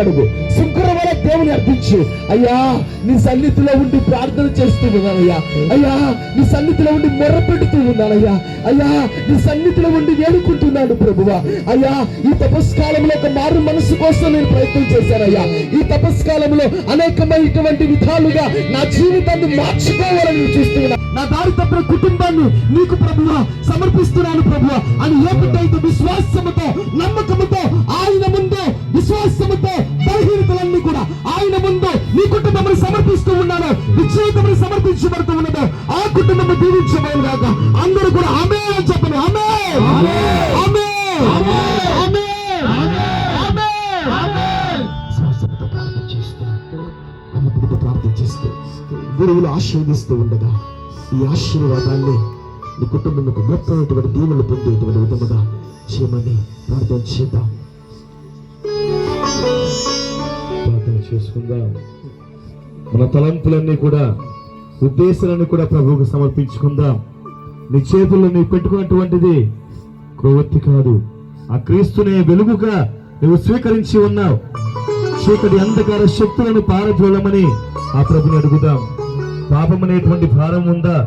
అడుగు, శుక్రవార దేవుని అర్థించు. అయ్యా నీ సన్నిధిలో ఉండి ప్రార్థన చేస్తూ ఉన్నానయ్యా, అయ్యా నీ సన్నిధిలో ఉండి మొర్ర పెడుతూ ఉన్నానయ్యా, అయ్యా నీ సన్నిధిలో ఉండి వేడుకుంటున్నాను ప్రభువా. అయ్యా ఈ తపస్కాలంలో ఒక మారు మనసు కోసం నేను ప్రయత్నం చేశానయ్యా. ఈ తపస్కాలంలో అనేకమైనటువంటి విధాలుగా నా జీవితాన్ని మార్చుకోవాలని చూస్తున్నా. నా దారి తప్పిన కుటుంబాన్ని నీకు ప్రభువా సమర్పిస్తున్నాను ప్రభువా అని ఏకటైతే విశ్వాసముతో నమ్మకముతో ఆయన ముందు, విశ్వాసముతో బలహీనతలన్నీ కూడా ఆయన ముందు నీ కుటుంబం సమర్పిస్తూ ఉన్నాను. నీ జీవితం సమర్పించబడుతూ ఉన్నదో ఆ కుటుంబం దీవించబోయేది కాక. అందరూ కూడా ఆమేన్ అని చెప్పండి. ఆమేన్, ఆమేన్, ఆమేన్, ఆమేన్. విశ్వాసంతో ప్రార్థన చేస్తూ, నమ్మకంతో ప్రార్థన చేస్తూ గురువులు ఆశీర్వదిస్తూ ఉండగా ఈ ఆశీర్వాదాన్ని నీ కుటుంబంలో గొప్పటువంటి దీవెనలు పొందేటువంటి విధముగా చేయమని ప్రార్థన చేద్దాం. ప్రార్థన చేసుకుందాం. మన తలంపులన్నీ కూడా, ఉద్దేశాలన్నీ కూడా ప్రభువుకు సమర్పించుకుందాం. నీ చేతుల్లో నీవు పెట్టుకున్నటువంటిది క్రొవ్వొత్తి కాదు, ఆ క్రీస్తునే వెలుగుగా నువ్వు స్వీకరించి ఉన్నావు. చీకటి అంధకార శక్తులను పారద్రోలమని ఆ ప్రభుని అడుగుదాం. పాపం అనేటువంటి భారం ఉందా?